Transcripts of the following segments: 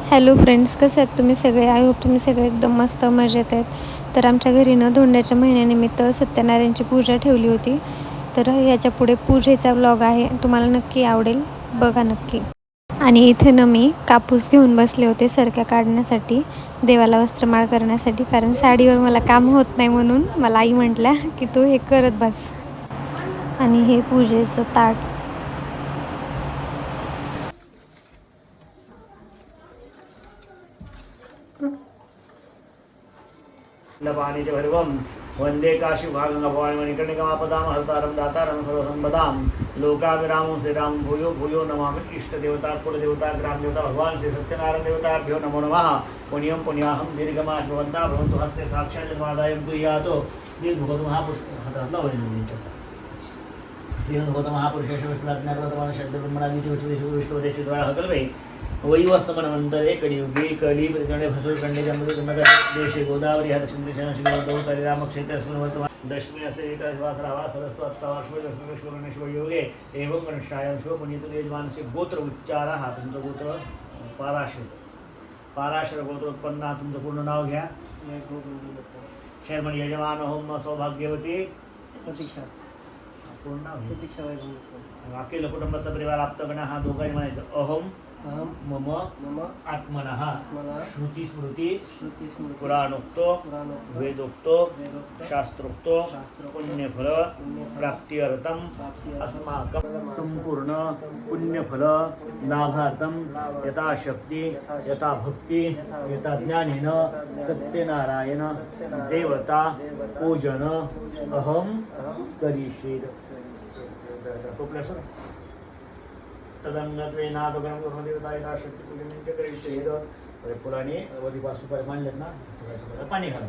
Hello friends, कसे आहेत तुम्ही सगळे? आय होप तुम्ही सगळे एकदम मस्त मजेत आहेत. तर आमच्या घरी धोंड्याच्या महिन्यानिमित्त सत्यनारायणची पूजा ठेवली होती. तर याच्या पुढे पूजेचा व्लॉग आहे, तुम्हाला नक्की आवडेल, बघा नक्की. आणि इथे मी कापूस घेऊन बसले होते सरक्या काढण्यासाठी, देवाला वस्त्रमाळ करण्यासाठी. कारण साडीवर मला काम होत नाही म्हणून मला आई म्हटल्या की तू हे करत बस. आणि हे पूजेचं ताट. लपाणी च भैरवं वंदे काशीभागंगभवानी मणिकर्णिकापदां हस्तारं दातारं सर्वसंपदां लोकाभिरामं श्रीराम भूयो भूयो नमामि इष्टदेवता कुलदेवता ग्रामदेवता भगवान श्री सत्यनारायण देवताभ्यो नमो नमः। पुण्यं पुण्याहं दीर्घमायुवन्ता भवन्तु हस्ते साक्षात् जन्मादायं कुर्यातो श्रीभगवत महापुरुष हातातला वैद्य श्रीभगवत महापुरुषेश विष्णुज्ञानप्रतमान शब्द ब्रह्मणादिति विष्णुदेशद्वारा हकल्वे वैवस्वमनवंतरे कलियुगे कली प्रतिगणे भसुर कंडे जम्बुके नगर देशे गोदावरी हा दक्षिण देशाने श्रीमंतौ तरिराम क्षेत्र अस्मिन् वर्तमान दशमी असे एकादशवास रावा सरस्व अत्सवाश्व दशमेश्वर योगे एवं गणेशायं शिव पुनीत यजमानस्य गोत्र उच्चारः तुमचं गोत्र पाराशर गोत्र उत्पन्न तुमचं पूर्ण नाव घ्या. शर्मण यजमान होम सौभाग्यवती प्रतीक्षा पूर्ण नाव प्रतीक्षा अखिल कुटुंब सपरिवार आप्तगण हा दोघांनी म्हणायचं. अहम मम आत्मनः श्रुति स्मृति पुराणोक्तो वेदोक्तो शास्त्रोक्तो पुण्यफल प्राप्त्यर्थम अस्माकं संपूर्ण पुण्यफल लाभार्थम यथाशक्ति यथा भक्ति यथा ज्ञानेन सत्यनारायण देवता पूजन अहम करिष्ये. तदंगत्वे नादगम कर्मदेवता यथाशक्ती पूजन करिष्ये. फुलाने वधीपास सुपारी मांडलेत ना, सगळ्या पाणी घाला.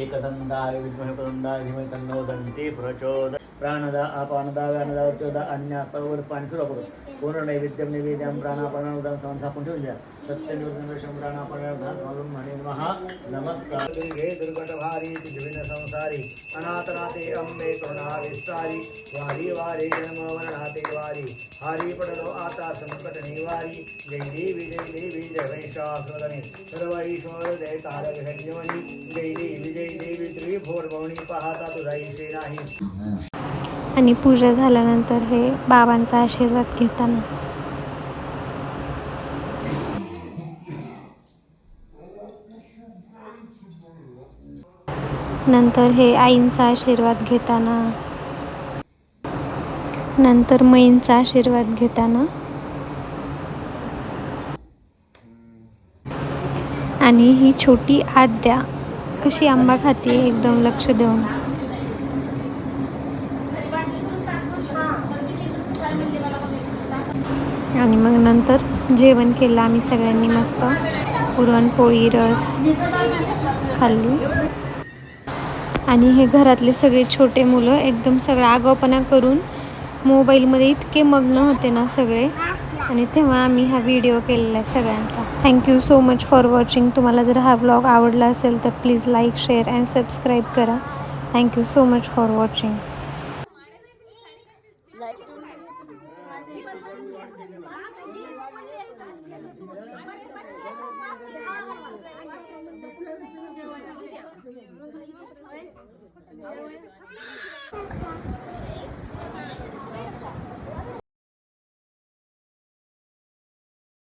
एकदंदाय विद्महे प्रदंदाय धीमहि तन्नो दन्ति प्रचोदयात्. प्राणदा अपानदा व्यानदा उच्चदा अन्य परवर पाणी फिरवा करू. पूर्ण नैवेद्यम निवेद्यम प्राणापानानुदान समर्थापन ठेवून द्या. सत्य निवेदन प्राणापानानुदान समर्थन म्हणे महा नमस्कार. हे दुर्गट भारी विभिन्न संसारी अनाथनाथे अंबे करुणा विस्तारी वारी वारी जन्म मरणाते वारी हारी पडलो आता संकट निवारी. जय देवी जय महिषासुरधनी सर्व ईश्वर जय तारक संजीवनी. जय देवी त्रिभुवन भवनी पाहता तुझा ईशे नाही. आणि पूजा झाल्यानंतर हे बाबांचा आशीर्वाद घेताना. नंतर हे आईंचा आशीर्वाद घेताना. नंतर मैंचा आशीर्वाद घेताना. आणि ही छोटी आद्या कशी आंबा खाते एकदम लक्ष देऊन. आणि मग नंतर जेवण केलं आम्ही सगळ्यांनी मस्त. पुरणपोळी रस खाल्ली. आणि हे घरातले सगळे छोटे मुलं एकदम सगळं आगाऊपणा करून मोबाईलमध्ये इतके मग्न होते ना सगळे. आणि तेव्हा आम्ही हा व्हिडिओ केलेला आहे सगळ्यांचा. Thank you so much for watching. तुम्हाला जर हा व्लॉग आवडला असेल तर please like share and subscribe करा. Thank you so much for watching.